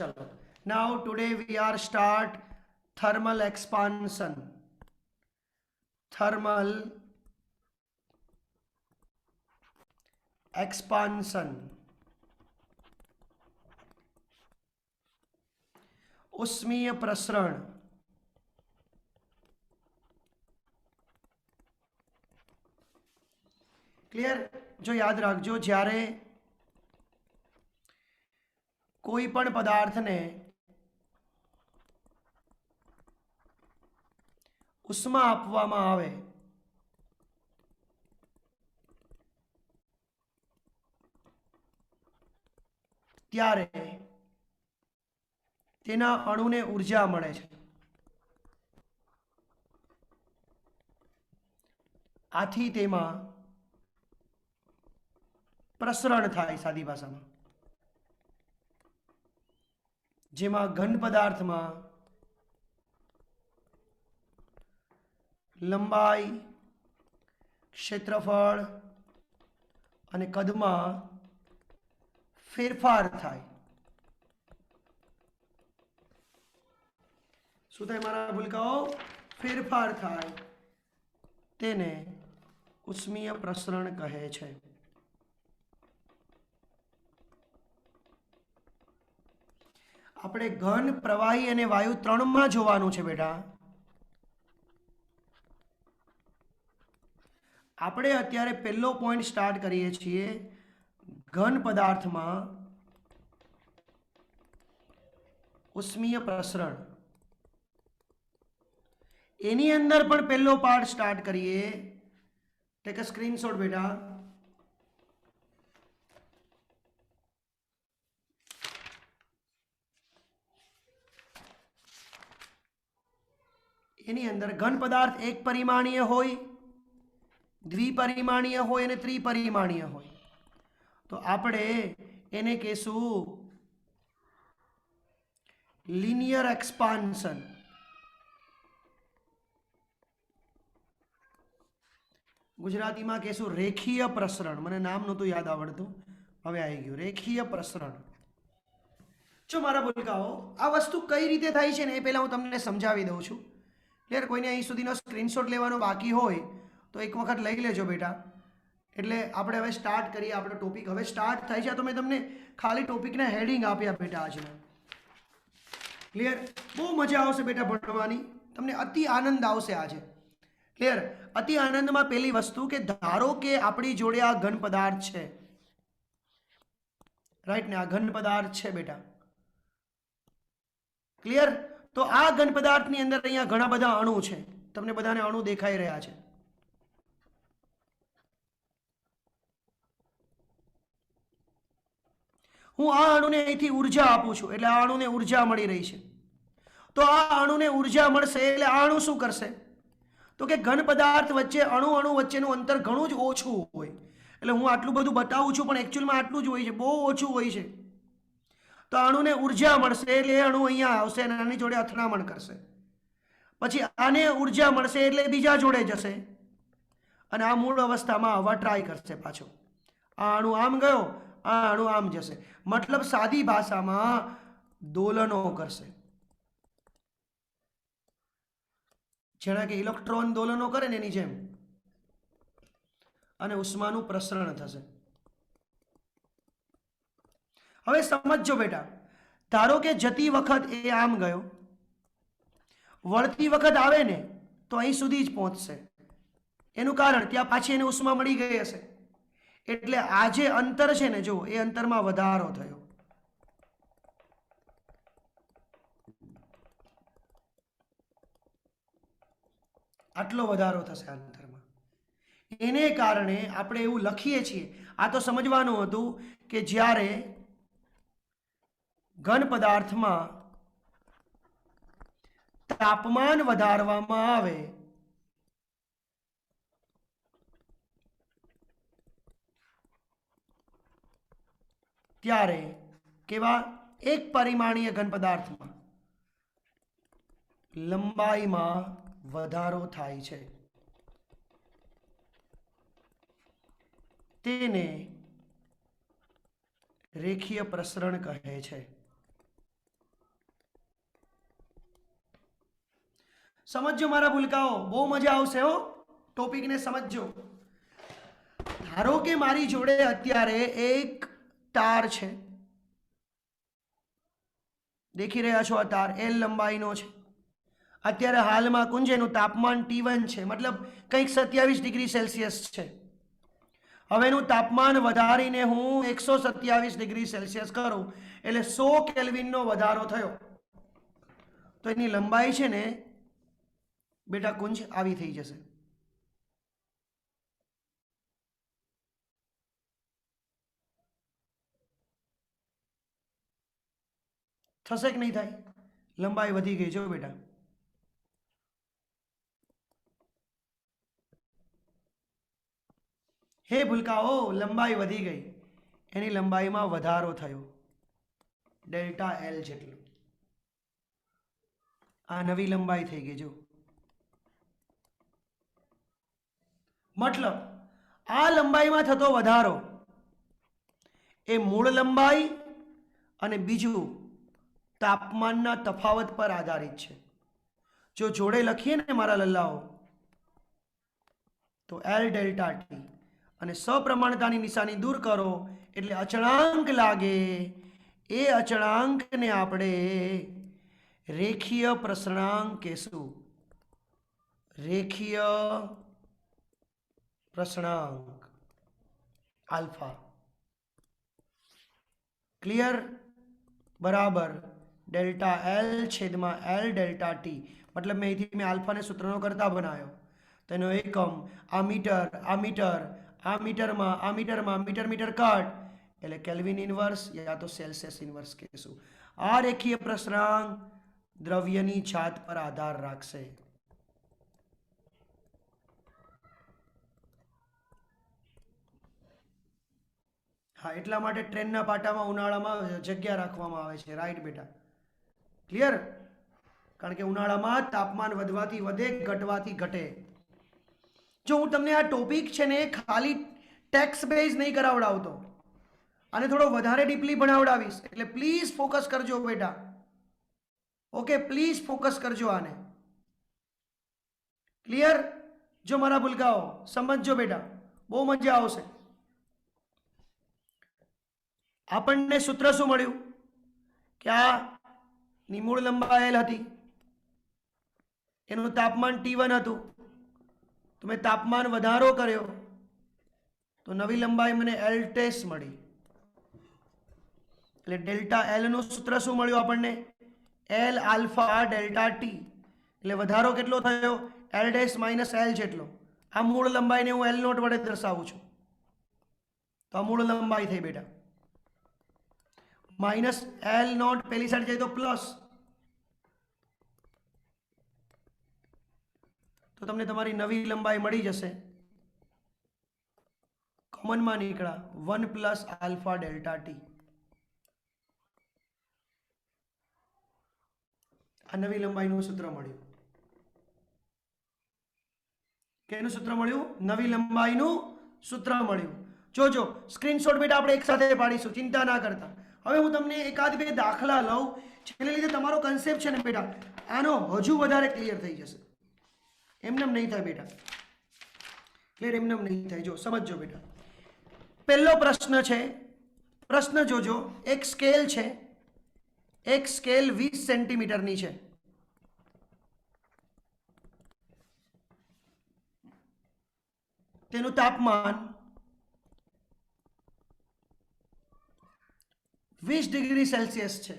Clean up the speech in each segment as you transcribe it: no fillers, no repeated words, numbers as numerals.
चलो, now today we are start thermal expansion. Thermal expansion. उष्मीय प्रसरण. Clear? जो याद रखो, જ્યારે कोई पण पदार्थ ने उष्मा आपवामां आवे त्यारे तेना अणुने ऊर्जा मळे छे. आथी तेमां प्रसरण थाय. सादी भाषामां जेमां घन पदार्थमां लंबाई, क्षेत्रफळ અને કદમાં ફેરફાર થાય. શું થાય મારા ભૂલકાઓ? ફેરફાર થાય. તેને ઉષ્મીય પ્રસરણ કહે છે. આપણે ઘન, પ્રવાહી અને વાયુ ત્રણમાં જોવાનું છે બેટા. આપણે અત્યારે પહેલો પોઈન્ટ સ્ટાર્ટ કરીએ છીએ ઘન પદાર્થમાં ઉષ્મીય પ્રસરણ. એની અંદર પણ પહેલો પાર્ટ સ્ટાર્ટ કરીએ. ટેક અ સ્ક્રીનશોટ બેટા. એની અંદર ઘન પદાર્થ એક પરિમાણીય હોય, દ્વિપરિમાણીય હોય અને ત્રિપરિમાણીય હોય. તો આપણે એને કહેશું લિનિયર એક્સપાન્શન. ગુજરાતીમાં કહેશું રેખીય પ્રસરણ. મને નામ નહોતું યાદ આવડતું, હવે આવી ગયું. રેખીય પ્રસરણ. જો મારા ભૂલકાઓ, આ વસ્તુ કઈ રીતે થાય છે ને એ પહેલાં હું તમને સમજાવી દઉં છું. ક્લિયર? કોઈને અહીં સુધીનો સ્ક્રીનશોટ લેવાનો બાકી હોય તો એક વખત લઈ લેજો બેટા. એટલે આપણે હવે સ્ટાર્ટ કરીએ. આપણો ટોપિક હવે સ્ટાર્ટ થાય છે. તો મેં તમને ખાલી ટોપિકના હેડિંગ આપ્યા બેટા આજના. ક્લિયર? બહુ મજા આવશે બેટા ભણવાની. તમને અતિ આનંદ આવશે આજે. ક્લિયર? અતિ આનંદમાં પહેલી વસ્તુ કે ધારો કે આપણી જોડે આ ઘન પદાર્થ છે, રાઈટ ને? આ ઘન પદાર્થ છે બેટા. ક્લિયર? તો આ ઘન પદાર્થની અંદર અહીંયા ઘણા બધા અણુ છે. તમને બધાને અણુ દેખાઈ રહ્યા છે. હું આ અણુને અહીંથી ઊર્જા આપું છું એટલે આ અણુને ઊર્જા મળી રહી છે. તો આ અણુને ઊર્જા મળશે એટલે આ અણુ શું કરશે? તો કે ઘન પદાર્થ વચ્ચે અણુ વચ્ચેનું અંતર ઘણું જ ઓછું હોય. એટલે હું આટલું બધું બતાવું છું પણ એકચ્યુઅલમાં આટલું જ હોય છે, બહુ ઓછું હોય છે. તો અણુને ઊર્જા મળશે એટલે એ અણુ અહીંયા આવશે અને આની જોડે અથડામણ કરશે. પછી આને ઊર્જા મળશે એટલે બીજા જોડે જશે અને આ મૂળ અવસ્થામાં આવવા ટ્રાય કરશે પાછો. આ અણુ આમ ગયો, આ અણુ આમ જશે. મતલબ સાદી ભાષામાં દોલનો કરશે. જેના કે ઇલેક્ટ્રોન દોલનો કરે ને એની જેમ. અને ઉષ્માનું પ્રસરણ થશે. હવે સમજો બેટા, ધારો કે જતી વખત એ આમ ગયો, વળતી વખત આવે ને તો અહીં સુધી જ પહોંચશે. એનું કારણ ત્યાં પાછી એને ઉષ્મા મળી ગઈ હશે. એટલે આ જે અંતર છે ને, જો એ અંતરમાં વધારો થયો. આટલો વધારો થશે આ અંતરમાં. એને કારણે આપણે એવું લખીએ છીએ. આ તો સમજવાનું હતું કે જ્યારે ઘન પદાર્થમાં તાપમાન વધારવામાં આવે ત્યારે કેવા એક પરિમાણીય ઘન પદાર્થમાં લંબાઈમાં વધારો થાય છે. તેને રેખીય પ્રસરણ કહે છે. समझो मारा भूलकाओ, बहु मजा आवशे हो, टॉपिक ने समझो। धारो के मारी जोड़े अत्यारे एक तार छे, देखी रह्या छो आ तार एल लंबाईनो छे। अत्यारे हालमां कुंजेनुं तापमान T1 छे, मतलब कंईक 27 डिग्री सेल्सियस छे। हवेनुं तापमान वधारीने हूँ 127 डिग्री सेल्सियस करूं એટલે 100 કેલ્વિનનો વધારો થયો, તો એની લંબાઈ છે ને બેટા કુંજ આવી થઈ જશે। થશે કે નહીં થાય? લંબાઈ વધી ગઈ જો બેટા। हे ભૂલકાઓ, લંબાઈ વધી ગઈ, એની લંબાઈમાં વધારો થયો ડેલ્ટા એલ જેટલો। આ નવી લંબાઈ થઈ ગઈ જો। मतलब आ लंबाईमां थतो वधारो ए मूळ लंबाई अने बीजू तापमानना तफावत पर आधारित छे। जो जोड़े लखीए ने मारा लल्लाओ तो एल डेल्टा टी अने सप्रमाणतानी निशानी दूर करो एटले अचळांक लागे। ए अचळांक ने आपणे रेखीय प्रसरणांक कहेशुं। रेखीय प्रसरणांक अल्फा। क्लियर? बराबर डेल्टा एल छेदमा एल डेल्टा टी। मतलब मैं अल्फा ने सूत्रनो करता बनायो तो एनो एकम आ मीटर आ मीटर आ मीटर में आ मीटर में मीटर मीटर कट एटले केल्विन इनवर्स या तो सेल्सियस इनवर्स कहेशुं। आ रेखीय प्रसरणांक द्रव्यनी जात पर आधार राखशे। हाँ, एटला माटे ट्रेनना पाटामां उनाळामां जग्या राखवामां आवे छे। राइट बेटा, क्लियर? कारण के उनाळामां तापमान वधवाथी वधे, घटवाथी घटे। जो हूँ तमने आ टॉपिक छे ने खाली टेक्स्ट बेज नहीं करावडावतो, आने थोड़ो वधारे डीपली भणावडावीश, એટલે प्लीज फोकस करजो बेटा। ओके, प्लीज फोकस करजो आने। क्लियर? जो मारा भूलकाओ समझो बेटा, बहु मजा आवशे। આપણને સૂત્ર શું મળ્યું કે આ ની મૂળ લંબાઈ L હતી, એનું તાપમાન T1 હતું, તો મેં તાપમાન વધારો કર્યો તો નવી લંબાઈ મને L ટેસ્ટ મળી। એટલે ડેલ્ટા L નું સૂત્ર શું મળ્યું આપણને? L alpha delta T। એટલે વધારો કેટલો થયો? L ડેશ માઇનસ L જેટલો। આ મૂળ લંબાઈને હું L નોટ વડે દર્શાવું છું, તો આ મૂળ લંબાઈ થઈ બેટા। माइनस एल नॉट पहली साइड जाए तो प्लस, तो तमने तमारी नवी लंबाई मળી जशे। कॉमन में निकला 1 प्लस आल्फा डेल्टा टी। आ नवी लंबाई નું सूत्र મળ્યું। કેનું सूत्र મળ્યું? નવી લંબાઈ નું सूत्र મળ્યું। જોજો સ્ક્રીનશોટ બેટા આપણે એક સાથે પાડીશું, ચિંતા ના કરતા। હવે હું તમને એકાદ બે દાખલા લઉં, જેને લીધે તમારો કન્સેપ્ટ છે ને બેટા આનો હજુ વધારે ક્લિયર થઈ જશે। એમનેમ નહીં થાય બેટા, ક્લિયર એમનેમ નહીં થાય। જો સમજો બેટા, પહેલો પ્રશ્ન છે, પ્રશ્ન જોજો। એક સ્કેલ છે, એક સ્કેલ 20 સેન્ટીમીટરની છે। તેનું તાપમાન 20 डिग्री सेल्सियस है।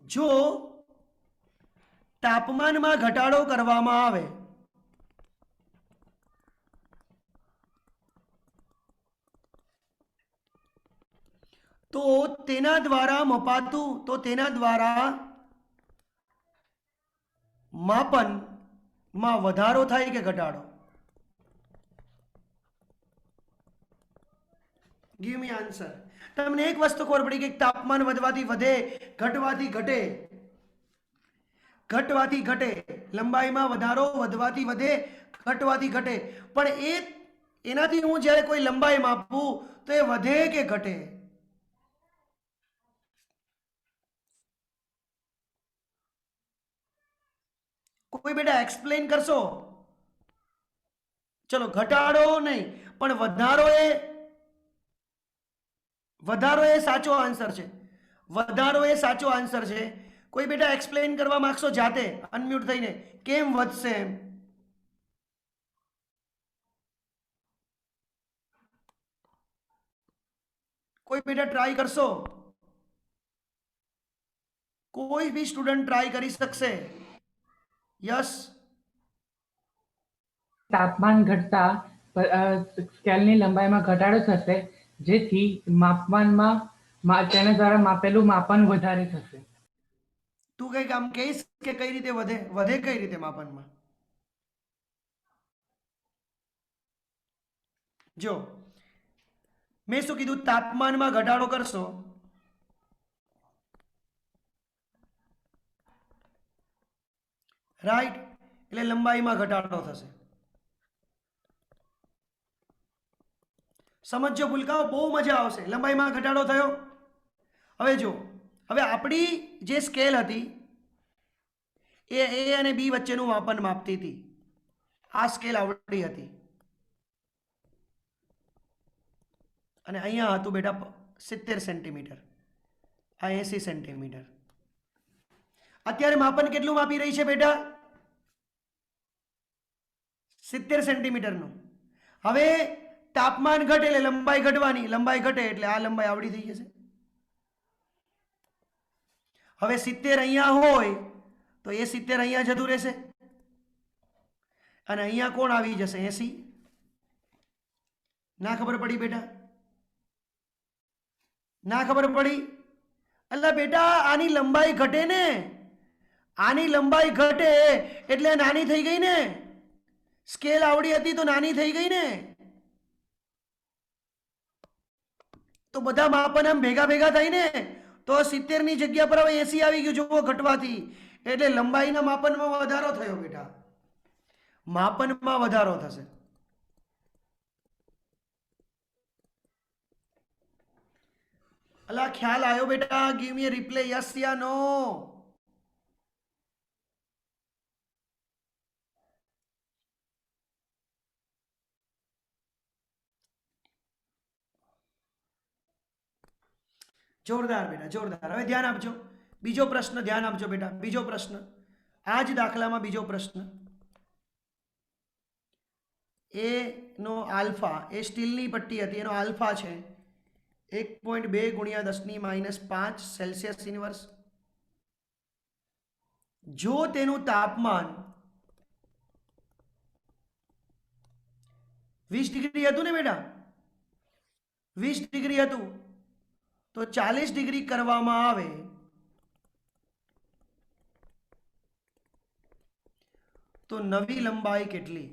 जो तापमान में घटाडो करवामां आवे तो तेना द्वारा मपातु, तो तेना द्वारा मापन में वधारो थाय के घटाडो? Give me answer. तमने एक वस्तु खबर पड़ी कि तापमान वधवाथी वधे, घटवाथी घटे, घटवाथी घटे, लंबाई में वधारो वधवाथी वधे, घटवाथी घटे। पण एनाथी हूँ ज्यारे कोई लंबाई मापू तो ये वधे के घटे? કોઈ બેટા એક્સપ્લેન કરશો? ચલો ઘટાડો નહીં પણ વધારો એ સાચો આન્સર છે. વધારો એ સાચો આન્સર છે. કોઈ બેટા એક્સપ્લેન કરવા માંગશો જાતે અનમ્યુટ થઈને કેમ વધશે એમ? કોઈ બેટા ટ્રાય કરશો? કોઈ બી સ્ટુડન્ટ ટ્રાય કરી શકશે? યસ. તાપમાન ઘટતા સ્કેલની લંબાઈમાં ઘટાડો થશે, જેથી તેના દ્વારા માપેલું માપન વધારે થશે. તું કઈક આમ કહીશ કે કઈ રીતે વધે? વધે કઈ રીતે માપનમાં? જો મેં શું કીધું, તાપમાનમાં ઘટાડો કરશો રાઈટ, એટલે લંબાઈમાં ઘટાડો થશે. સમજો ભૂલકાઓ, બહુ મજા આવશે. લંબાઈમાં ઘટાડો થયો. હવે જો, હવે આપણી જે સ્કેલ હતી એ એ અને બી વચ્ચેનું માપન માપતી હતી. આ સ્કેલ આવડી હતી અને અહીંયા હતું બેટા 70 સેન્ટીમીટર, આ 80 સેન્ટીમીટર. અત્યારે માપન કેટલું માપી રહી છે બેટા? 70 સેન્ટીમીટરનું. હવે તાપમાન ઘટે એટલે લંબાઈ ઘટવાની, લંબાઈ ઘટે એટલે આ લંબાઈ આવડી થઈ જશે. હવે 70 અહીંયા હોય તો એ 70 અહીંયા જતું રહેશે અને અહીંયા કોણ આવી જશે? 80. ના ખબર પડી બેટા? ના ખબર પડી? એટલે બેટા આની લંબાઈ ઘટે ને, આની લંબાઈ ઘટે એટલે નાની થઈ ગઈ ને. સ્કેલ આવડી હતી તો નાની થઈ ગઈ ને. તો બધા માપન આમ ભેગા ભેગા થાય ને, તો 70 ની જગ્યા પર હવે 80 આવી ગયું જુઓ ઘટવાથી. એટલે લંબાઈના માપનમાં વધારો થયો બેટા, માપનમાં વધારો થશે. અલા ખ્યાલ આવ્યો બેટા? ગીવ મી રિપ્લે, યસ યા નો? જોરદાર બેટા, જોરદાર. હવે ધ્યાન આપજો, બીજો પ્રશ્ન ધ્યાન આપજો બેટા. બીજો પ્રશ્ન, આ જ દાખલામાં બીજો પ્રશ્ન. એ નો આલ્ફા, એ સ્ટીલની પટ્ટી હતી, એનો આલ્ફા છે 1.2 ગુણ્યા 10⁻5 સેલ્સિયસ ઇન્વર્સ. જો તેનું તાપમાન 20 ડિગ્રી હતું ને બેટા, 20 ડિગ્રી હતું, તો 40 ડિગ્રી કરવામાં આવે તો નવી લંબાઈ કેટલી?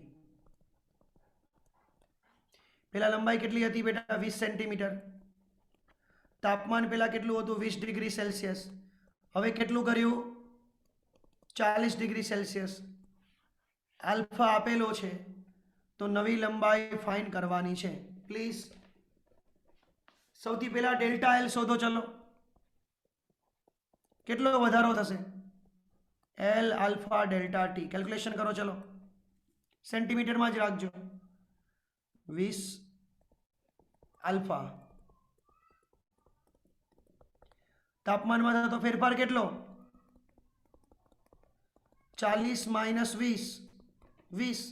પેલા લંબાઈ કેટલી હતી બેટા? 20 સેન્ટીમીટર. તાપમાન પેલા કેટલું હતું? 20 ડિગ્રી સેલ્સિયસ. હવે કેટલું કર્યું? 40 ડિગ્રી સેલ્સિયસ. આલ્ફા આપેલો છે તો નવી લંબાઈ ફાઇન્ડ કરવાની છે. પ્લીઝ સૌથી પહેલા ડેલ્ટા એલ શોધો. ચલો કેટલો વધારો થશે? L alpha delta T. Calculation કરો. ચલો સેન્ટીમીટરમાં જ રાખજો. 20 આલ્ફા. તાપમાનમાં થતો ફેરફાર કેટલો? 40 માઇનસ 20, 20.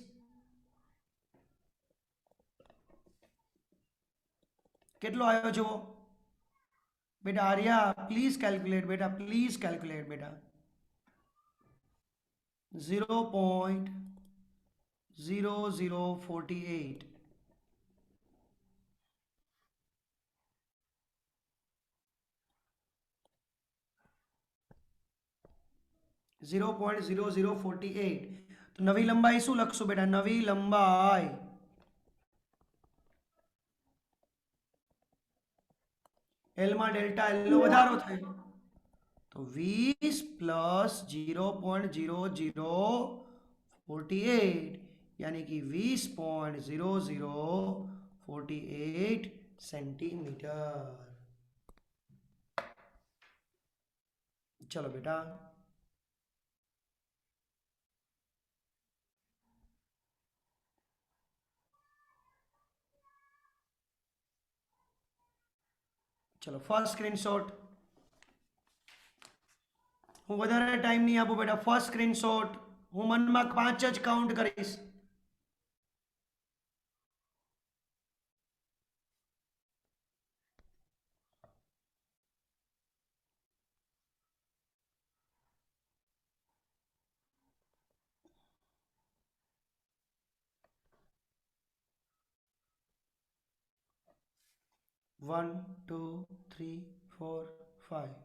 કેટલો આવ્યો જુઓ બેટા? આર્યા પ્લીઝ કેલ્ક્યુલેટ બેટા, પ્લીઝ કેલ્ક્યુલેટ બેટા. 0.0048. તો નવી લંબાઈ શું લખશું બેટા? નવી લંબાઈ એલ માં ડેલ્ટા એલ નો વધારો થયો તો 20 પ્લસ 0.0048 यानी कि 20.0048 सेंटीमीटर. चलो बेटा ચલો ફર્સ્ટ સ્ક્રીનશોટ. હું વધારે ટાઈમ નહીં આપું બેટા. ફર્સ્ટ સ્ક્રીનશોટ હું મનમાં 5 જ કાઉન્ટ કરીશ. વન, 2, 3, 4, 5.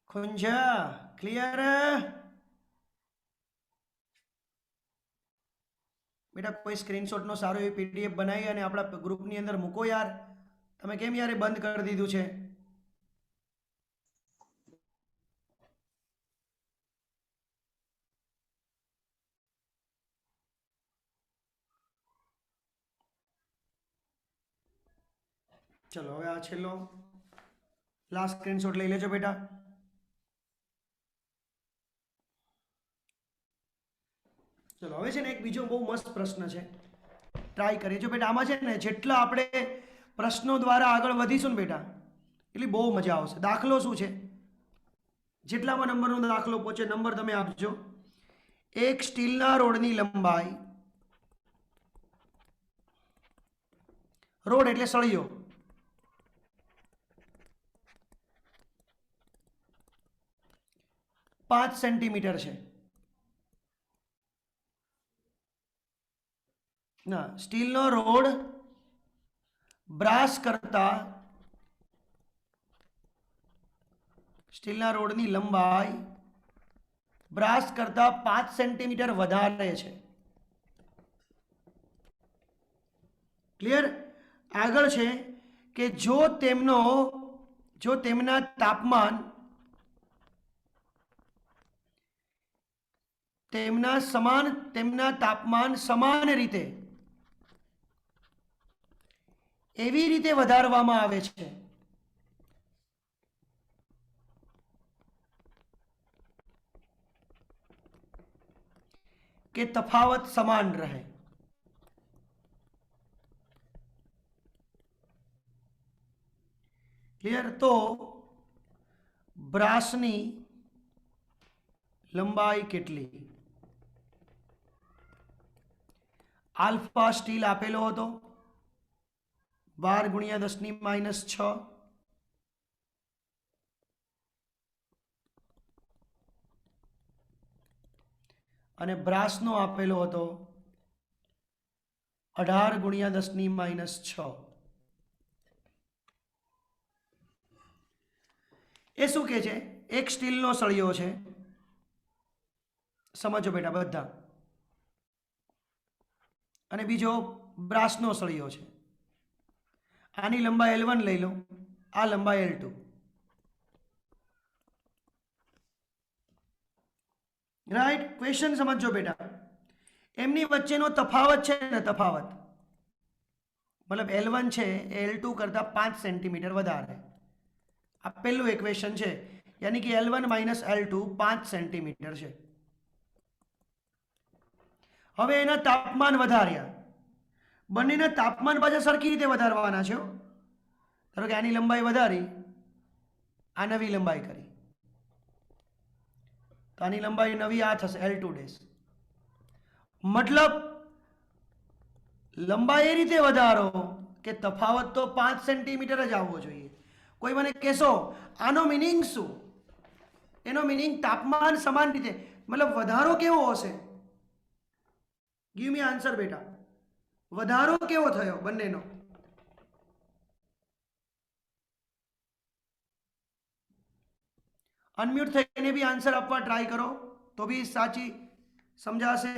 ખુંજા ક્લિયર? બેટા કોઈ સ્ક્રીનશોટનો સારો એવી પીડીએફ બનાવી અને આપણા ગ્રુપની અંદર મૂકો યાર. તમે કેમ યાર એ બંધ કરી દીધું છે? ચલો હવે આ છેલ્લો લાસ્ટ સ્ક્રીનશોટ લઈ લેજો બેટા. ચલો હવે છે ને એક બીજો બહુ મસ્ત પ્રશ્ન છે, ટ્રાય કરીએ. જો બેટા આમાં છે ને જેટલા આપણે પ્રશ્નો દ્વારા આગળ વધીશું ને બેટા એટલી બહુ મજા આવશે. દાખલો શું છે? જેટલામાં નંબરનો દાખલો પહોંચે નંબર તમે આપજો. એક સ્ટીલના રોડની લંબાઈ, રોડ એટલે સળિયો, 5 સેન્ટીમીટર છે. ના, સ્ટીલનો રોડ બ્રાસ કરતા, સ્ટીલના રોડની લંબાઈ બ્રાસ કરતા 5 સેન્ટીમીટર વધારે છે. ક્લિયર? આગળ છે કે જો તેમના તાપમાન સમાન રીતે એવી રીતે વધારવામાં આવે છે કે તફાવત સમાન રહે. ક્લિયર? તો બ્રાસની લંબાઈ કેટલી? આલ્ફા સ્ટીલ આપેલો હતો 12 × 10⁻6. અને બ્રાસનો આપેલો હતો 18 × 10⁻6. એ શું કહે છે? એક સ્ટીલનો સળિયો છે, સમજો બેટા બધા, અને બીજો બ્રાસનો સળિયો છે. આની લંબાઈ L1 લઈ લો, આ લંબાઈ L2. રાઈટ? ક્વેશ્ચન સમજો બેટા. એમની વચ્ચેનો તફાવત છે ને, તફાવત મતલબ L1 છે એ L2 કરતા 5 સેન્ટીમીટર વધારે. આ પહેલું ઇક્વેશન છે, યાની કે L1 - L2 5 સેન્ટીમીટર છે. હવે એના તાપમાન વધાર્યા, બંનેના તાપમાન પાછા સરખી રીતે વધારવાના છે. ધારો કે આની લંબાઈ વધારી, આ નવી લંબાઈ કરી, તો આની લંબાઈ નવી આ થશે L2 ડેશ. મતલબ લંબાઈ એ રીતે વધારો કે તફાવત તો 5 સેન્ટીમીટર જ આવવો જોઈએ. કોઈ મને કહેશો આનો મિનિંગ શું? એનો મિનિંગ તાપમાન સમાન રીતે, મતલબ વધારો કેવો હશે? ગીવ મી આન્સર બેટા. વધારો કેવો થયો બંનેનો? અનમ્યુટ થઈને બી આન્સર આપવા ટ્રાય કરો તો બી સાચી સમજાશે.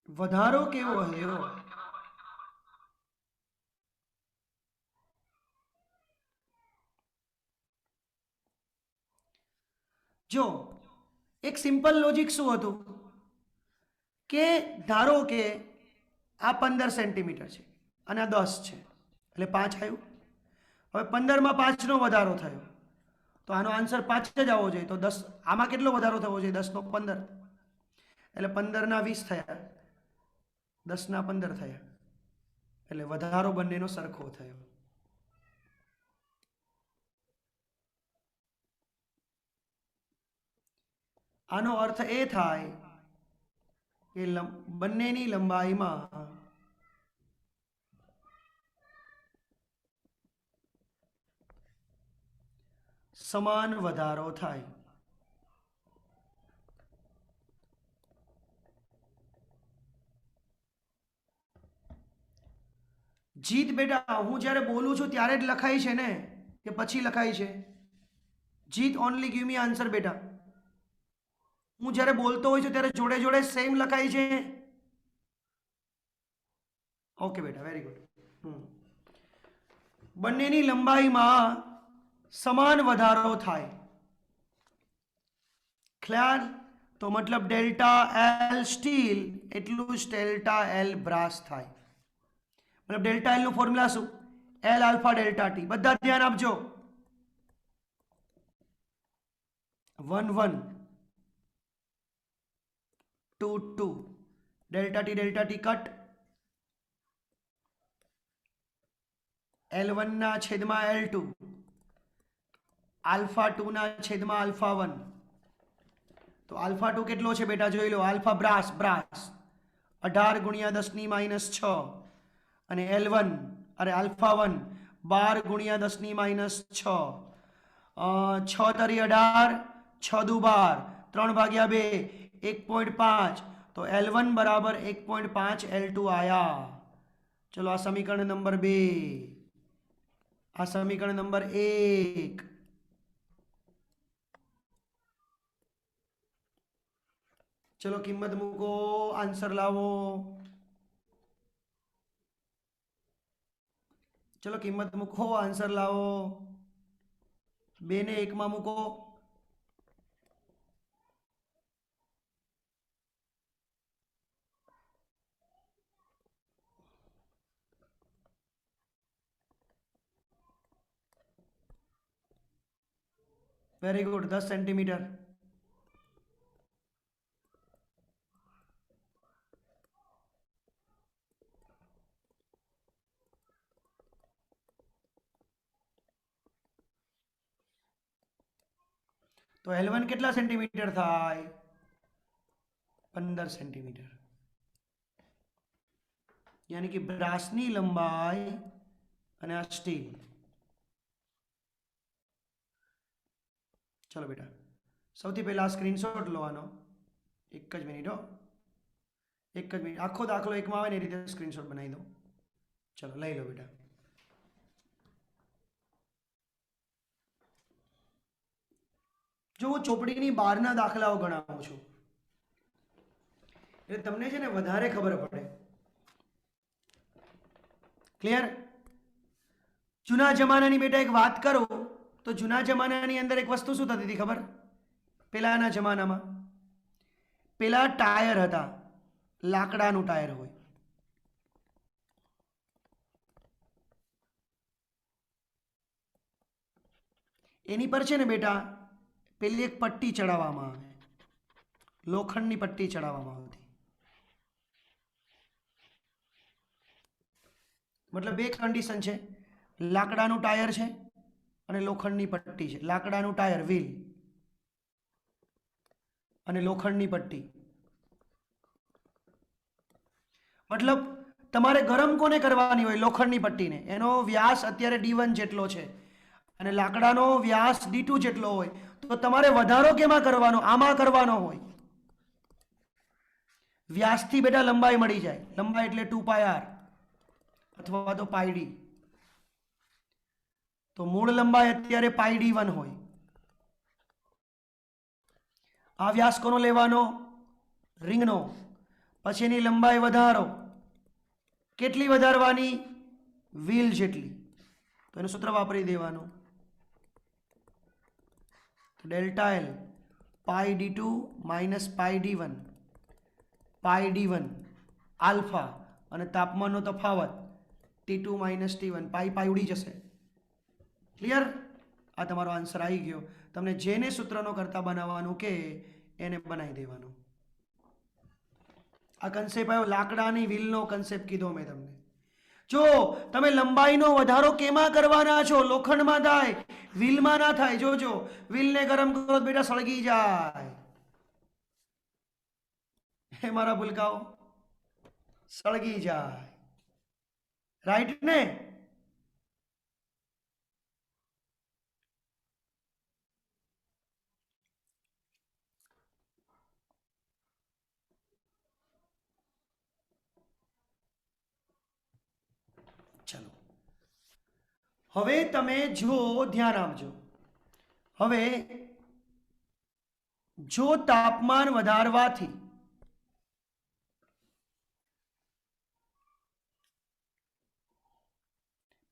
વધારો કેવો થયો? જો એક સિમ્પલ લોજિક શું હતું કે ધારો કે આ 15 સેન્ટીમીટર છે અને આ 10 છે એટલે 5 આવ્યું. હવે 15માં 5નો વધારો થયો તો આનો આન્સર 5 જ આવવો જોઈએ. તો 10 આમાં કેટલો વધારો થવો જોઈએ? 10નો 15 એટલે 15ના 20 થયા, 10ના 15 થયા, એટલે વધારો બંનેનો સરખો થયો. આનો અર્થ એ થાય કે બંનેની લંબાઈમાં સમાન વધારો થાય. જીત બેટા, હું જ્યારે બોલું છું ત્યારે જ લખાય છે ને કે પછી લખાય છે? જીત, ઓનલી ગીવ મી આન્સર બેટા. હું જ્યારે બોલતો હોય છું ત્યારે જોડે જોડે સેમ લખાય છે? ઓકે બેટા, વેરી ગુડ. બંનેની લંબાઈમાં સમાન વધારો થાય. ખ્યાલ? તો મતલબ ડેલ્ટા એલ સ્ટીલ એટલું જ ડેલ્ટા એલ બ્રાસ થાય. મતલબ ડેલ્ટા એલ નું ફોર્મ્યુલા શું? L alpha delta T. બધા ધ્યાન આપજો. 1 1 2 2 ડેલ્ટા ટી કટ. L1 ના છેદમાં L2, આલ્ફા 2 ના છેદમાં આલ્ફા 1. તો આલ્ફા 2 કેટલો છે બેટા? જોઈ લો. આલ્ફા બ્રાસ 18 ગુણ્યા 10⁻6 અને L1 અરે આલ્ફા 1 12 ગુણ્યા 10⁻6. 6 તરી 18, 6 દુ 12, 3 ભાગ્યા 2 1.5. તો L1 બરાબર 1.5 L2 આયા. ચલો આ સમીકરણ નંબર 2, આ સમીકરણ નંબર 1. ચલો કિંમત મૂકો, આન્સર લાવો. ચલો કિંમત મૂકો, આન્સર લાવો. 2 ને 1 માં મૂકો. Very good. 10 સેન્ટીમીટર. તો L1 કેટલા સેન્ટીમીટર થાય? 15 સેન્ટીમીટર. यानी कि બ્રાસની લંબાઈ અને આ સ્ટીલ. ચલો બેટા, સૌથી પહેલા સ્ક્રીનશોટ લો આનો. એક જ મિનિટ હો, એક જ મિનિટ. આખો દાખલો એકમાં આવે ને એ રીતે સ્ક્રીનશોટ બનાવી દો. ચલો લઈ લો બેટા. જો હું ચોપડીની બહારના દાખલાઓ ગણાવું છું એટલે તમને છે ને વધારે ખબર પડે. ક્લિયર? જૂના જમાનાની બેટા એક વાત કરો તો જૂના જમાનાની અંદર એક વસ્તુ શું થતી હતી ખબર? પેલાના જમાનામાં પેલા ટાયર હતા, લાકડાનું ટાયર હોય. એની પર છે ને બેટા પેલી એક પટ્ટી ચડાવવામાં આવે, લોખંડની પટ્ટી ચડાવવામાં આવતી. મતલબ બે કન્ડિશન છે, લાકડાનું ટાયર છે અને લોખંડની પટ્ટી છે. લાકડાનું ટાયર વ્હીલ અને લોખંડની પટ્ટી. મતલબ તમારે ગરમ કોને કરવાની હોય? લોખંડની પટ્ટીને. એનો વ્યાસ અત્યારે D1 જેટલો છે અને લાકડાનો વ્યાસ D2 જેટલો હોય. તો તમારે વધારો કેમાં કરવાનો? આમાં કરવાનો હોય. વ્યાસથી બેટા લંબાઈ મળી જાય. લંબાઈ એટલે 2πr અથવા તો πd. તો મૂળ લંબાઈ અત્યારે πd1 હોય. આ વ્યાસ કોનો લેવાનો? રિંગનો. પછી એની લંબાઈ વધારો. કેટલી વધારવાની? વ્હીલ જેટલી. તો એનું સૂત્ર વાપરી દેવાનું. ડેલ્ટા એલ પાઈ d2 minus pi d1 alpha અને તાપમાનનો તફાવત T2 માઇનસ T1 પાઈ પાઈ ઉડી જશે. ક્લિયર? આ તમારો આન્સર આવી ગયો. તમને જેને સૂત્રનો કરતા બનાવવાનું કે એને બનાવી દેવાનું. આ કન્સેપ્ટ આવ્યો લાકડાની વ્હીલનો કન્સેપ્ટ કીધો મેં તમને. જો તમે લંબાઈનો વધારો કેમાં કરવાના છો? લોખંડમાં થાય, વ્હીલમાં ના થાય. જોજો વ્હીલને ગરમ કરો તો બેટા સળગી જાય. હે મારા ભૂલકાઓ, સળગી જાય. રાઈટ ને? ચલો હવે તમે જો ધ્યાન આપજો. હવે જો તાપમાન વધારવાથી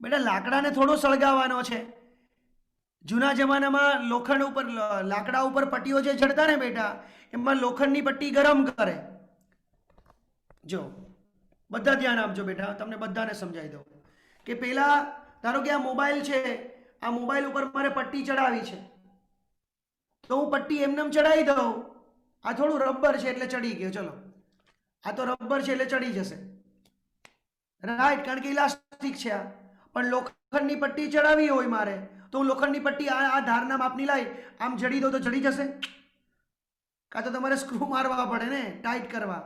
બેટા લાકડાને થોડો સળગાવવાનો છે. જૂના જમાનામાં લોખંડ ઉપર લાકડા ઉપર પટ્ટીઓ જે ચડતા ને બેટા, એમાં લોખંડની પટ્ટી ગરમ કરે. જો બધા ધ્યાન આપજો બેટા, તમને બધાને સમજાવી દઉં કે પેલા ધારો કે આ મોબાઈલ છે, આ મોબાઈલ ઉપર મારે પટ્ટી ચડાવી છે, તો હું પટ્ટી એમનેમ ચડાવી દઉં. આ થોડું રબર છે એટલે ચડી ગયો. ચલો આ તો રબર છે એટલે ચડી જશે, રાઈટ, કારણ કે ઇલાસ્ટિક છે આ. પણ લોખંડની પટ્ટી ચડાવી હોય મારે તો હું લોખંડની પટ્ટી આ ધારના માપની લાવી આમ જડી દઉં તો ચડી જશે? કાં તો તમારે સ્ક્રૂ મારવા પડે ને, ટાઈટ કરવા.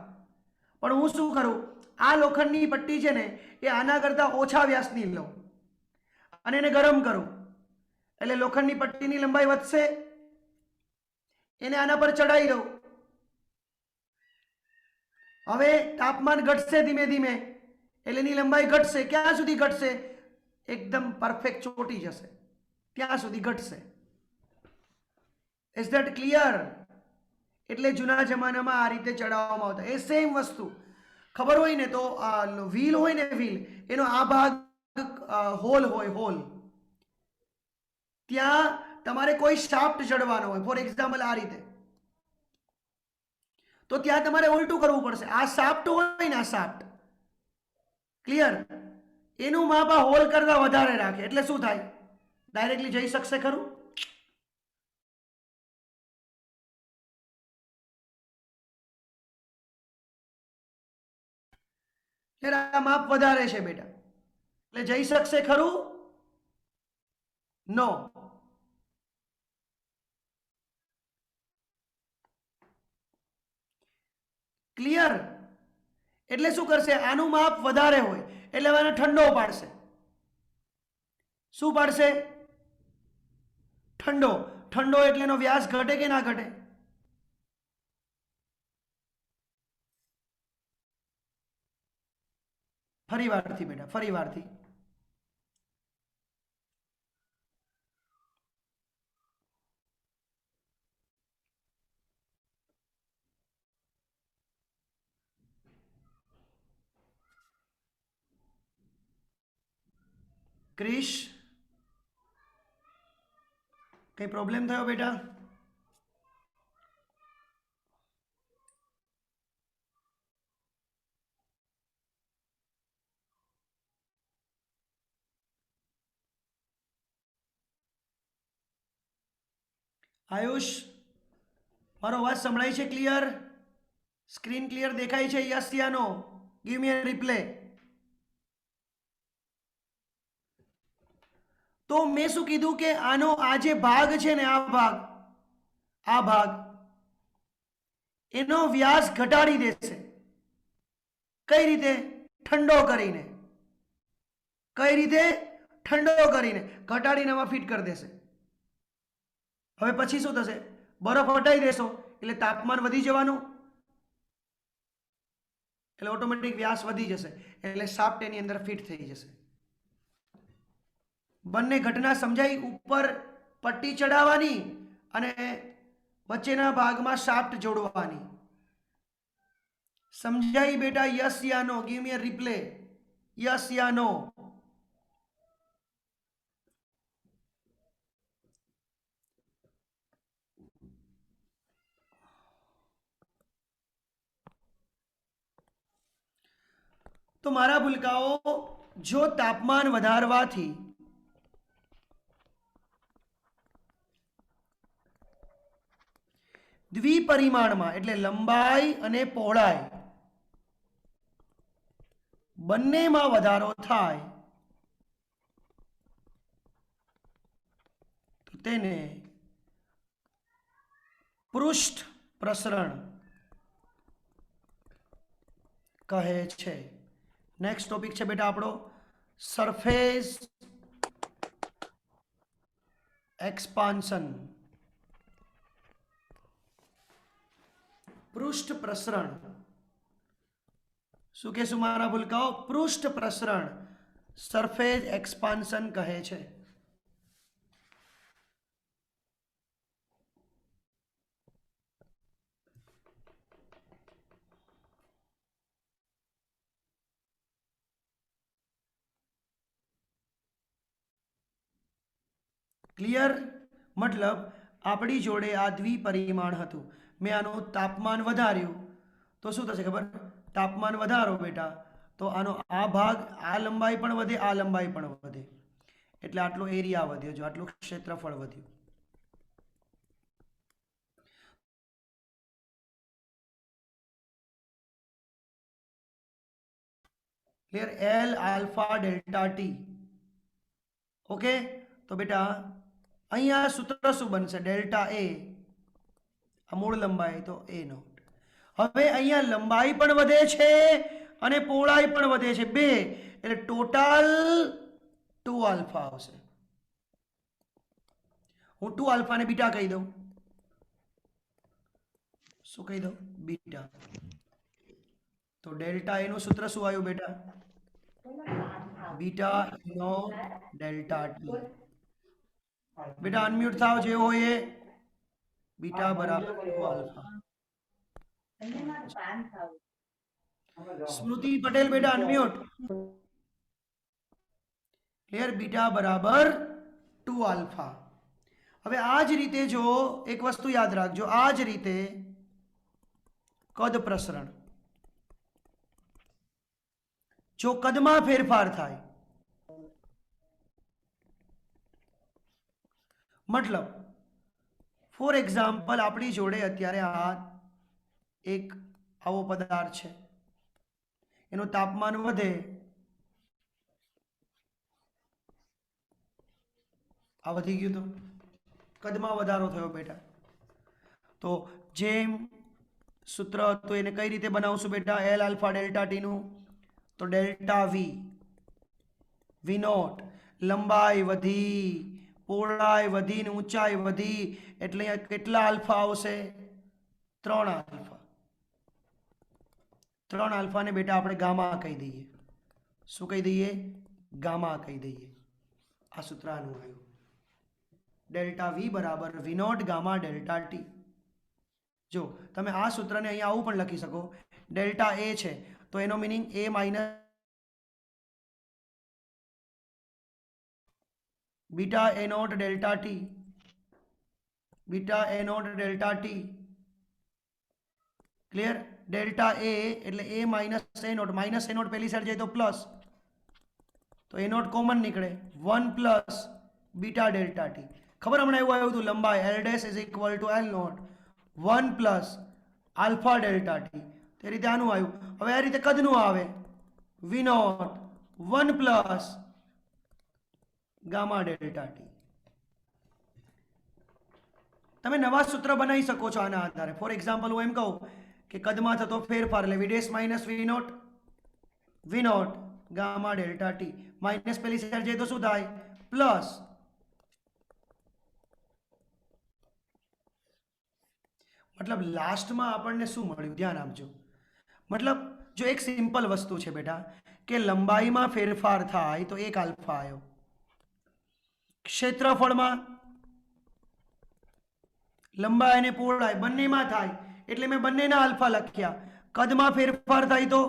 પણ હું શું કરું, આ લોખંડની પટ્ટી છે ને એ આના કરતાં ઓછા વ્યાસની લઉં અને એને ગરમ કરું, એટલે લોખંડની પટ્ટીની લંબાઈ વધશે. એને આના પર ચડાવી દઉં. હવે તાપમાન ઘટશે ધીમે ધીમે, એટલે એની લંબાઈ ઘટશે. ક્યાં સુધી ઘટશે? એકદમ પરફેક્ટ ચોટી જશે ત્યાં સુધી ઘટશે. Is that clear? એટલે જૂના જમાનામાં આ રીતે ચડાવવામાં આવતા. એ સેમ વસ્તુ ખબર હોય ને તો વ્હીલ હોય ને, વ્હીલ એનો આ ભાગ હોલ હોય, હોલ, ત્યાં તમારે કોઈ શાફ્ટ ચડવાનો હોય, ફોર એક્ઝામ્પલ આ રીતે, તો ત્યાં તમારે ઉલટું કરવું પડશે. આ શાફ્ટ હોય ને, આ શાફ્ટ, ક્લિયર, એનું માપ આ હોલ કરતા વધારે રાખે. એટલે શું થાય? ડાયરેક્ટલી જઈ શકશે ખરું? આ માપ વધારે છે બેટા, એટલે જઈ શકશે ખરું? નો. ક્લિયર? એટલે શું કરશે? આનું માપ વધારે હોય એટલે આને ઠંડો પાડશે. શું પાડશે? ઠંડો. ઠંડો એટલે એનો વ્યાસ ઘટે કે ના ઘટે? ફરી વારથી બેટા, ફરી વારથી. ક્રિશ, કઈ પ્રોબ્લેમ થયો બેટા? આયુષ, મારો અવાજ સંભળાય છે? ક્લિયર? સ્ક્રીન ક્લિયર દેખાય છે? યસ યા નો? ગીવ મી અ રિપ્લે. તો મેં શું કીધું કે આનો આ જે ભાગ છે ને, આ ભાગ એનો વ્યાસ ઘટાડી દેશે. કઈ રીતે? ઠંડો કરીને. કઈ રીતે? ઠંડો કરીને ઘટાડીને આમાં ફિટ કરી દેશે. હવે પછી શું થશે? બરફ હટાવી દેશો એટલે તાપમાન વધી જવાનું, એટલે ઓટોમેટિક વ્યાસ વધી જશે, એટલે શાફ્ટ એની અંદર ફિટ થઈ જશે. બંને ઘટના સમજાઈ? ઉપર પટ્ટી ચડાવવાની અને વચ્ચેના ભાગમાં શાફ્ટ જોડવાની. સમજાઈ બેટા? યસ યા નો? ગીવ મી અ રિપ્લે. યસ યા નો? તો મારા ભૂલકાઓ, જો તાપમાન વધારવાથી દ્વિપરિમાણમાં એટલે લંબાઈ અને પહોળાઈ બંનેમાં વધારો થાય તો તેને પૃષ્ઠ પ્રસરણ કહે છે. નેક્સ્ટ ટોપિક છે બેટા આપણો સરફેસ એક્સપાન્શન. પૃષ્ઠ પ્રસરણ. શું કહેશું મારા ભૂલકાઓ? પૃષ્ઠ પ્રસરણ સરફેસ એક્સપાન્શન કહે છે. ક્લિયર? મતલબ આપણી જોડે આ દ્વિપરિમાણ હતું, મેં આનું તાપમાન વધાર્યું તો શું થશે ખબર? તાપમાન વધારો બેટા તો આનો આ ભાગ, આ લંબાઈ પણ વધે, આ લંબાઈ પણ વધે, એટલે આટલો એરિયા વધ્યો, જો આટલું ક્ષેત્રફળ વધ્યું. Clear? L alpha delta T. Okay, તો બેટા અહીંયા સૂત્ર શું બનશે? ડેલ્ટા એ, આ મૂળ લંબાઈ તો એ નોટ. હવે અહીંયા લંબાઈ પણ વધે છે અને પહોળાઈ પણ વધે છે, બે, એટલે ટોટલ 2 આલ્ફા આવશે. હું 2 આલ્ફા ને બીટા કહી દઉં. શું કહી દઉં? બીટા. તો ડેલ્ટા એનું સૂત્ર શું આવ્યું બેટા? બીટા નો ડેલ્ટા ટી. બેટા અનમ્યુટ થાવ જે હોય એ. બીટા બરાબર 2 આલ્ફા. સ્મૃતિ પટેલ બેટા અનમ્યુટ. ક્લિયર? બીટા બરાબર 2 આલ્ફા. હવે આ જ રીતે જો એક વસ્તુ યાદ રાખજો, આ જ રીતે કદ પ્રસરણ, જો કદમાં ફેરફાર થાય, મતલબ ફોર એક્ઝામ્પલ આપણી જોડે અત્યારે આ એક આવો પદાર્થ છે, એનું તાપમાન વધે, આ વધી ગયું, તો કદમાં વધારો થયો બેટા. તો જેમ સૂત્ર હતું એને કઈ રીતે બનાવશું બેટા? એલ આલ્ફા ડેલ્ટા ટી નું, તો ડેલ્ટા વી, વી નોટ, લંબાઈ વધી, પહોળાઈ વધી ને ઊંચાઈ વધી, એટલે અહીંયા કેટલા આલ્ફા આવશે? 3 આલ્ફા. 3 આલ્ફાને બેટા આપણે ગામા કહી દઈએ. શું કહી દઈએ? ગામા કહી દઈએ. આ સૂત્ર આનું આવ્યું. ડેલ્ટા વી બરાબર V not gamma delta T. જો તમે આ સૂત્રને અહીંયા આવું પણ લખી શકો, ડેલ્ટા એ છે તો એનો મિનિંગ એ minus beta a not delta T, beta a not delta T. Clear? Delta a એટલે a minus a not, minus a not પહેલી સાઈડ જાય તો પ્લસ, તો એ નોટ કોમન નીકળે, 1 પ્લસ બીટા ડેલ્ટા ટી. ખબર હમણાં એવું આવ્યું હતું, લંબાઈ L dash is equal to L naught 1 plus alpha delta T, તે રીતે આનું આવ્યું. હવે આ રીતે કદનું આવે, V naught 1 plus gamma delta T. તમે નવા સૂત્ર બનાવી શકો છો આના આધારે. ફોર એક્ઝામ્પલ હું એમ કહું કે કદમાં થતો ફેરફાર એટલે v dash minus v not gamma delta T. Minus પેલી સાઈડ જાય તો શું થાય? પ્લસ. મતલબ લાસ્ટમાં આપણને શું મળ્યું? ધ્યાન આપજો. મતલબ જો એક સિમ્પલ વસ્તુ છે બેટા કે લંબાઈમાં ફેરફાર થાય તો 1 આલ્ફા આવ્યો, ક્ષેત્રફળમાં લંબાઈ અને પહોળાઈ બંનેમાં થાય એટલે મેં બંનેના આલ્ફા લખ્યા. કદમાં ફેરફાર થાય તો,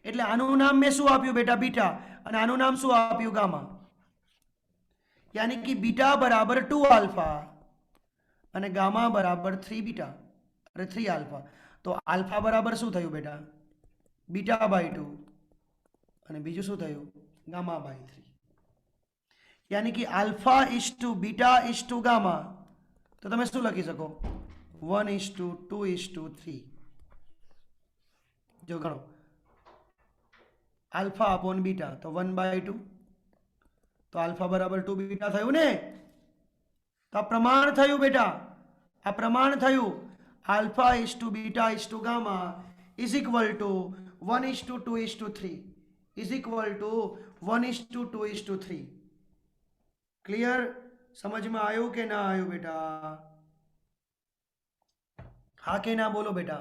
એટલે આનું નામ મેં શું આપ્યું બેટા? બીટા. અને આનું નામ શું આપ્યું? ગામા. યાની કે બીટા બરાબર 2 આલ્ફા અને ગામા બરાબર 3 બીટા, અરે 3 આલ્ફા. તો આલ્ફા બરાબર શું થયું બેટા? बीटा बाय 2 અને બીજું શું થયું ગામા બાય 3 यानी कि alpha is to beta is to gamma तो તમે શું લખી શકો 1:2:3 જો ગણો अल्फा अपॉन बीटा तो 1/2 तो अल्फा बराबर 2 बीटा થયું ને તો આ પ્રમાણ થયું બેટા આ પ્રમાણ થયું alpha is to beta is to gamma is equal to 1:2:3 is equal to 1:2:3 clear समझ में आयो के ना आयो बेटा हाँ के ना बोलो बेटा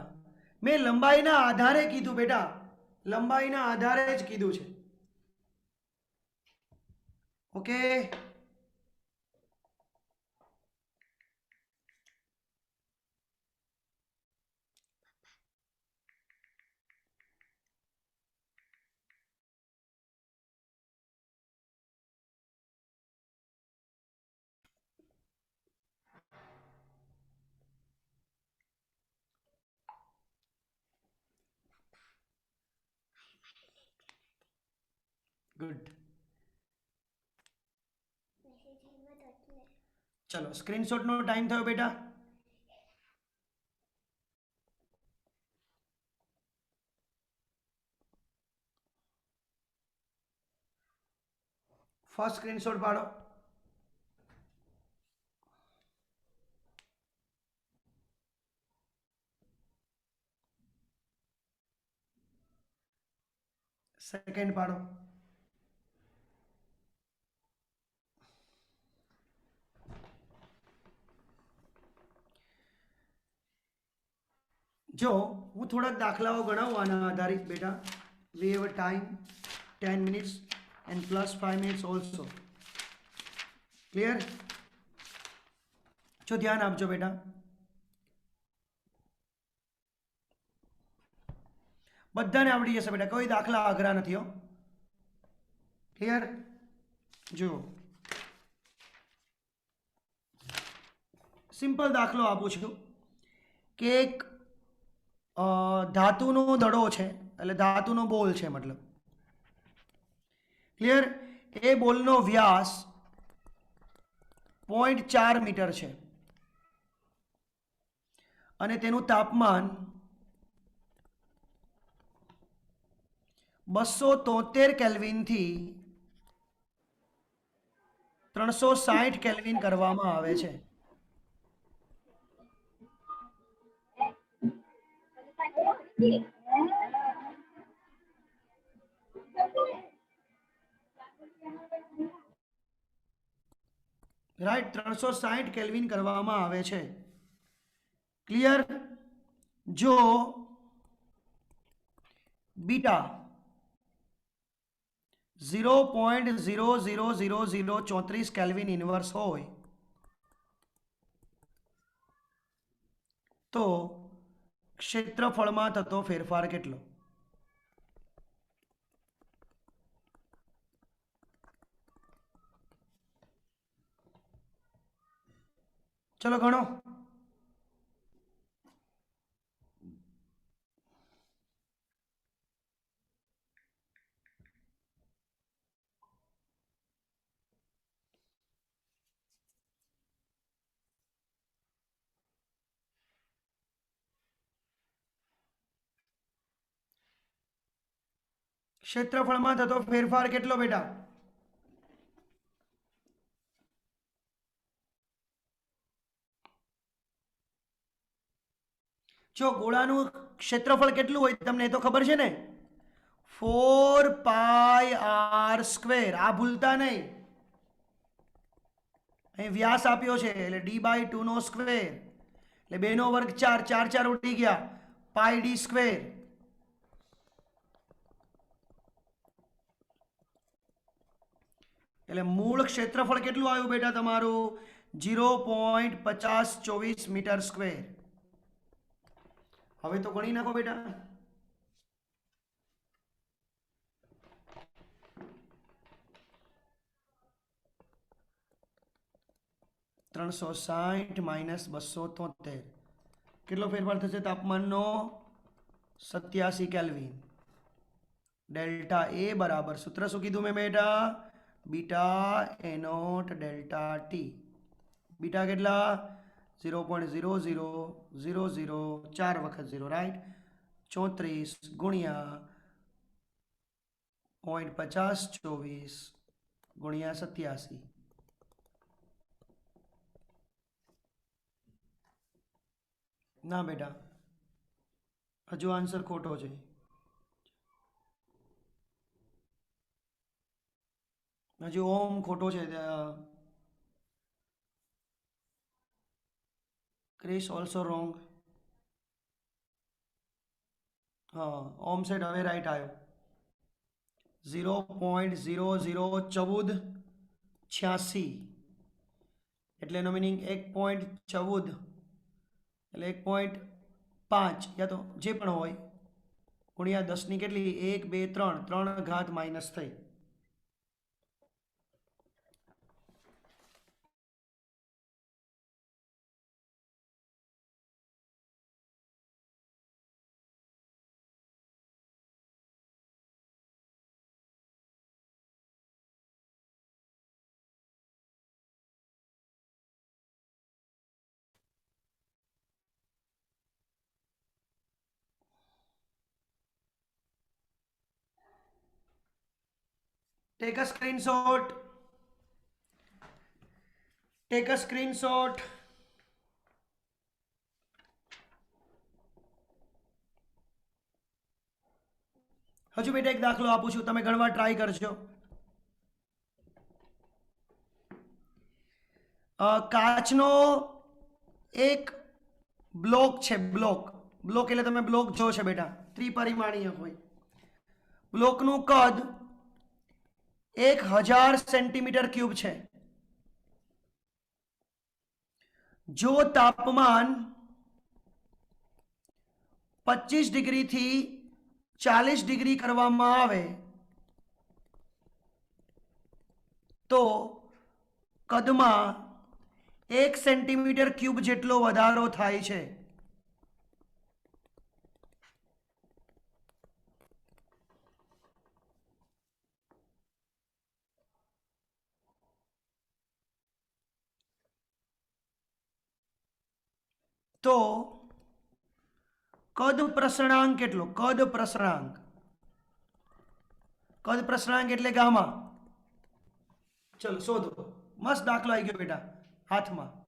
मैं लंबाई ना आधारे कीधु बेटा लंबाई ना आधारे ज कीधु छे ओके गुड चलो स्क्रीनशॉट नो टाइम थयो बेटा फर्स्ट स्क्रीनशॉट पाड़ो सेकंड पाड़ो जो हूँ थोड़ा दाखलाओ गणावुं आना आधारित बेटा we have a time 10 minutes and plus 5 minutes also clear जो ध्यान आपजो बेटा बधाने आवड़ी जशे बेटा कोई दाखला आगरा नहीं हो क्लियर जो सिंपल दाखलो आपू छूं कि एक धातुनो दड़ो है એટલે ધાતુનો બોલ છે મતલબ ક્લિયર એ બોલનો વ્યાસ 0.4 મીટર છે અને તેનું તાપમાન 273 કેલ્વિન થી 360 કેલ્વિન કરવામાં આવે છે राइट 360 केल्विन करवामा आवे छे क्लियर जो बीटा 0.000034 केल्विन इनवर्स होय तो क्षेत्रफल में थतो फेरफार केटलो चलो गणो क्षेत्रफल में थतो फेरफार केटलो बेटा जो गोळानुं क्षेत्रफल केटलुं होय तमने तो खबर छे ने 4 पाई आर स्क्वेर आ भूलता नहीं अहीं व्यास आप्यो छे એટલે d/2 નો સ્ક્વેર એટલે 2 નો વર્ગ 4 4 4 ઉડી ગયા પાઈ d સ્ક્વેર એટલે મૂળ ક્ષેત્રફળ કેટલું આવ્યું બેટા તમારું 0.5024 મીટર સ્ક્વેર હવે તો ગણી નાખો બેટા 360 माइनस 273 કેટલો ફેરફાર થશે તાપમાનનો 87 કેલ્વિન डेल्टा ए बराबर सूत्र शू कीधु मैं बेटा beta a not delta T beta केटला 0.0000 वखत 0 राइट 34 गुणिया 0.5024 गुणिया 87 ना बेटा हजू आंसर खोटो है हजू ओम खोटो है क्रिस ऑल्सो रॉन्ग हाँ ओम सेट हवे राइट आयो 0.001486 એટલે એનો મીનિંગ 1.14 એટલે 1.5 या तो જે પણ હોય ગુણ્યા 10ની કેટલી 1 2 3 3 ઘાત માઇનસ થઈ take a screenshot take a screenshot હજુ બેટા એક દાખલો આપું છું તમે ગણવા ટ્રાય કરજો કાચનો એક બ્લોક છે બ્લોક બ્લોક એટલે તમે બ્લોક જો છે બેટા ત્રિપરિમાણીય હોય બ્લોકનું કદ 1000 સેન્ટીમીટર ક્યુબ છે જો તાપમાન 25 ડિગ્રી થી 40 ડિગ્રી કરવામાં આવે તો કદમાં 1 સેન્ટીમીટર ક્યુબ જેટલો વધારો થાય છે તો કદ પ્રસરણાંક કેટલો કદ પ્રસરણાંક એટલે ગામા ચલો શોધો મસ્ત દાખલો આવી ગયો બેટા હાથમાં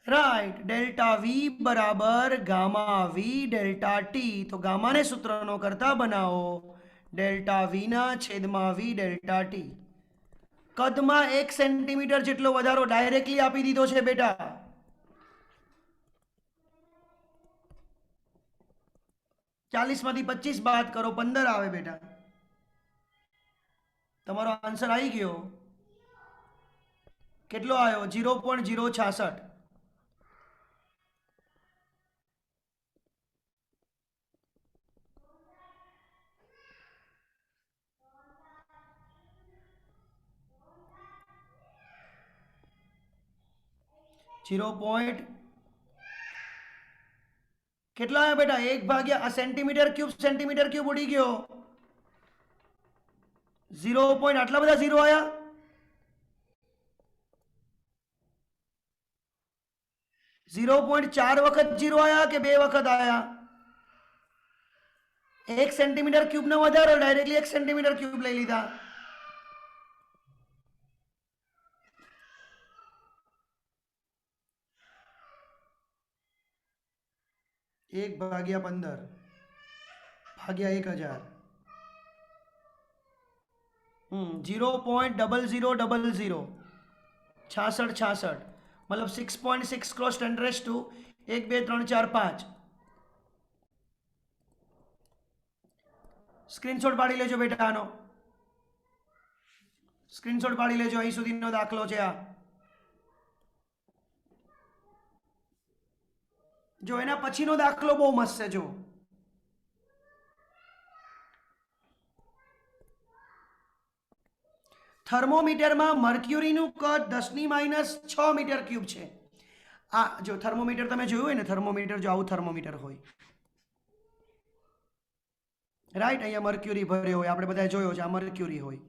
राइट डेल्टा वी बराबर गामा वी डेल्टा टी तो गामा ने सूत्रनो करता बनाओ डेल्टा वी ना छेद में वी डेल्टा टी कद में 1 सेंटीमीटर जेटलो वधारो डायरेक्टली आपी दीधो छे बेटा 40 मांथी 25 बात करो 15 आवे बेटा તમારો આન્સર આવી ગયો. કેટલો આવ્યો? 0.066. કેટલા આવ્યા બેટા? 1 આ સેન્ટીમીટર ક્યુબ ઉડી ગયો. 0. આટલા બધા 0 આયા. 0.4 વખત 0 આયા કે 2 વખત આયા? 1 સેન્ટીમીટર ક્યુબ નો વધારો, ડાયરેક્ટલી 1 સેન્ટીમીટર ક્યુબ લઈ લીધા. 1/15 ભાગ્યા 1000. 0.0000 66 मतलब 6.6 क्रॉस 10⁻², 1 2 3 4 5. સ્ક્રીનશોટ પાડી લેજો બેટા આનો. સ્ક્રીનશોટ પાડી લેજો. અહીં સુધીનો દાખલો છે આ. જો એના પછીનો દાખલો બહુ મસ્ત છે. જો થર્મોમીટરમાં મર્ક્યુરીનું કદ 10⁻6 મીટર ક્યુબ છે. આ જો થર્મોમીટર તમે જોયું હોય ને, થર્મોમીટર જો આવું થર્મોમીટર હોય, રાઈટ, અહીંયા મર્ક્યુરી ભર્યો હોય, આપણે બધા જોયો છે, આ મર્ક્યુરી હોય,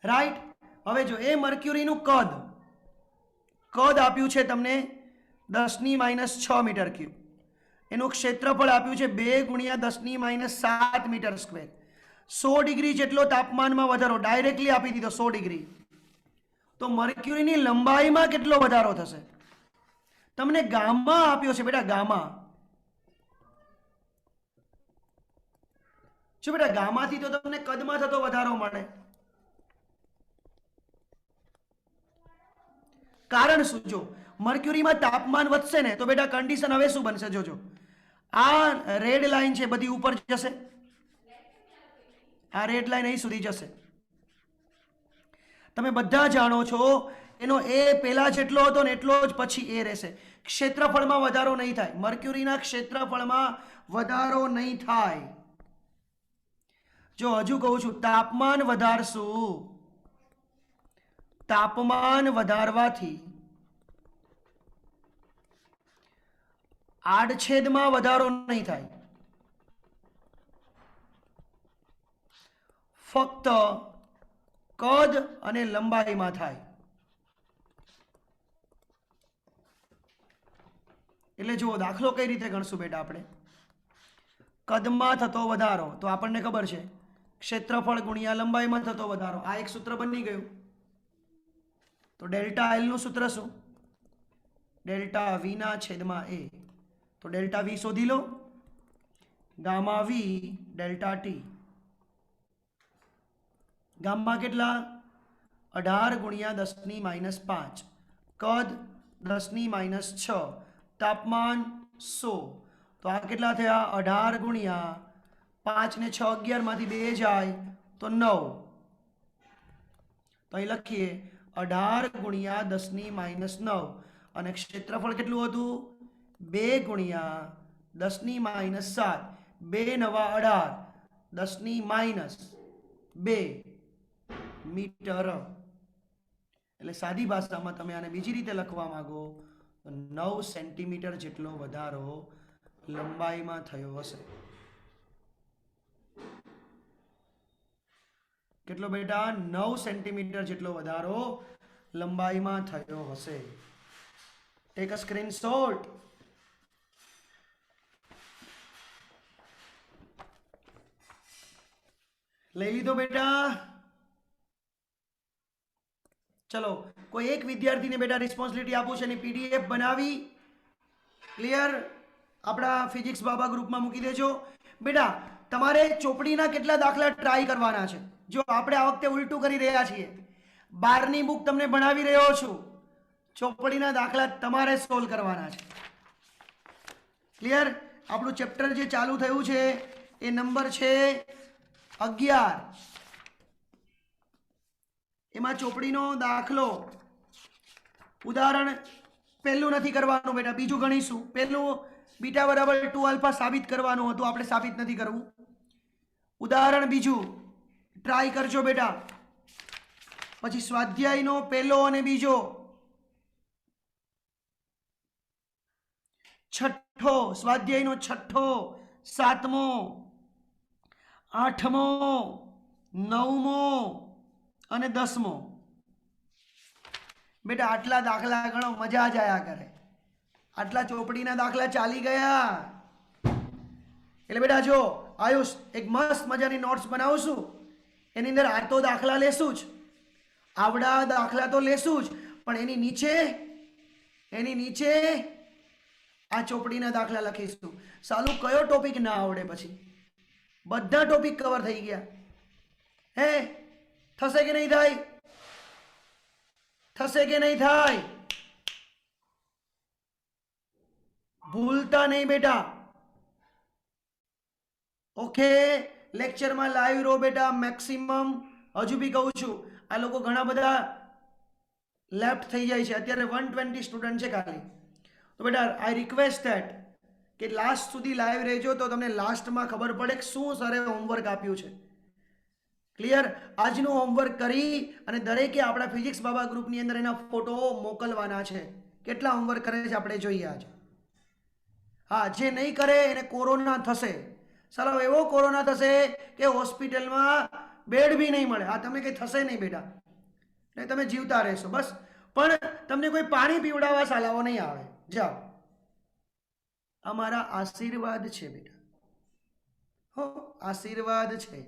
રાઈટ. હવે જો એ મર્ક્યુરીનું કદ આપ્યું છે તમને 10⁻6 મીટર ક્યુબ. એનું ક્ષેત્રફળ આપ્યું છે 2 × 10⁻7 મીટર સ્ક્વેર. 100 ડિગ્રી જેટલો તાપમાનમાં વધારો ડાયરેક્ટલી આપી દીધો, 100 ડિગ્રી. તો મર્ક્યુરીની લંબાઈમાં કેટલો વધારો થશે? તમને ગામા આપ્યો છે બેટા, ગામા. જો બેટા ગામાથી તો તમને કદમાં થતો વધારો મળે. કારણ શું? જો મર્ક્યુરીમાં તાપમાન વધશે ને તો બેટા કન્ડિશન હવે શું બનશે? જોજો, આ રેડ લાઈન છે બધી ઉપર જશે, આ રેડ લાઈન અહીં સુધી જશે. તમે બધા જાણો છો એનો એ પહેલા જેટલો હતો ને એટલો જ પછી એ રહેશે. ક્ષેત્રફળમાં વધારો નહીં થાય, મર્ક્યુરીના ક્ષેત્રફળમાં વધારો નહીં થાય. જો હજુ કહું છું, તાપમાન વધારશું, તાપમાન વધારવાથી આડછેદમાં વધારો નહીં થાય, ફક્ત કદ અને લંબાઈમાં થાય. એટલે જુઓ દાખલો કઈ રીતે ગણશું બેટા આપણે? કદમાં થતો વધારો તો આપણને ખબર છે ક્ષેત્રફળ ગુણ્યા લંબાઈમાં થતો વધારો. આ એક સૂત્ર બની ગયું. તો ડેલ્ટા એલ નું સૂત્ર શું? ડેલ્ટા વી ના છેદમાં એ. તો ડેલ્ટા વી શોધી લો. Gamma v delta T. Gamma કેટલા? 18 × 10⁻5. કદ 10⁻6. તાપમાન 100. તો આ કેટલા થયા? 18 × 5 ને 6 11 માંથી 2 જાય તો 9. તો અહીં લખીએ 18 × 10⁻9. અને ક્ષેત્રફળ કેટલું હતું? 2 × 10⁻7. 2 × 9 18 10⁻2 મીટર. એટલે સાદી ભાષામાં તમે આને બીજી રીતે લખવા માંગો તો 9 સેન્ટીમીટર જેટલો વધારો લંબાઈમાં થયો હશે. કેટલો બેટા? 9 સેન્ટીમીટર જેટલો વધારો લંબાઈમાં થયો હશે. Take a screenshot. લઈ લીધો બેટા? ચલો, કોઈ એક વિદ્યાર્થીને બેટા રિસ્પોન્સિબિલિટી આપું છે, એની પીડીએફ બનાવી ક્લિયર આપણા ફિઝિક્સ બાબા ગ્રુપમાં મૂકી દેજો. બેટા તમારે ચોપડીના કેટલા દાખલા ટ્રાય કરવાના છે? જો આપણે આ વખતે ઉલટું કરી રહ્યા છીએ, 12ની બુક તમને ભણાવી રહ્યો છું, ચોપડીના દાખલા તમારે સોલ્વ કરવાના છે. ક્લિયર? આપણું ચેપ્ટર જે ચાલુ થયું છે એ નંબર છે 11 એમાં ચોપડીનો દાખલો ઉદાહરણ પહેલું નથી કરવાનું બેટા, બીજું ગણીશું. પહેલું બીટા બરાબર 2 આલ્ફા સાબિત કરવાનું હતું, આપણે સાબિત નથી કરવું. ઉદાહરણ બીજું ટ્રાય કરજો બેટા. પછી સ્વાધ્યાયનો પહેલો અને બીજો, છઠ્ઠો સ્વાધ્યાયનો છઠ્ઠો, સાતમો, આઠમો, નવમો અને 10મો. બેટા આટલા દાખલા ગણો, મજા જ આયા કરે. આટલા ચોપડીના દાખલા ચાલી ગયા. એટલે બેટા જો આયુષ એક મસ્ત મજાની નોટ્સ બનાવશું, એની અંદર આ તો દાખલા લેશું જ, આવડા દાખલા તો લેશું જ, પણ એની નીચે આ ચોપડીના દાખલા લખીશું. સાલું કયો ટોપિક ના આવડે? પછી બધા ટોપિક કવર થઈ ગયા. હે થશે કે નહીં થાય? થશે કે નહીં થાય? ભૂલતા નહીં બેટા. ઓકે, લેક્ચરમાં લાઈવ રહો બેટા મેક્સિમમ. હજુ બી કહું છું, આ લોકો ઘણા બધા લેફ્ટ થઈ જાય છે. અત્યારે 120 સ્ટુડન્ટ છે ખાલી. તો બેટા આઈ રિક્વેસ્ટ ધેટ કે લાસ્ટ સુધી લાઈવ રહેજો, તો તમને લાસ્ટમાં ખબર પડે કે શું સરે હોમવર્ક આપ્યું છે. ક્લિયર? આજનું હોમવર્ક કરી અને દરેકે આપણા ફિઝિક્સ બાબા ગ્રુપની અંદર એના ફોટો મોકલવાના છે. કેટલા હોમવર્ક કરે છે આપણે જોઈએ આજે. હા, જે નહીં કરે એને કોરોના થશે. ચાલો એવો કોરોના થશે કે હોસ્પિટલમાં બેડ બી નહીં મળે. હા, તમે કંઈ થશે નહીં બેટા, ને તમે જીવતા રહેશો બસ. પણ તમને કોઈ પાણી પીવડાવવા સાલાવો નહીં આવે. જાઓ, અમારા આશીર્વાદ છે બેટા. હો, આશીર્વાદ છે.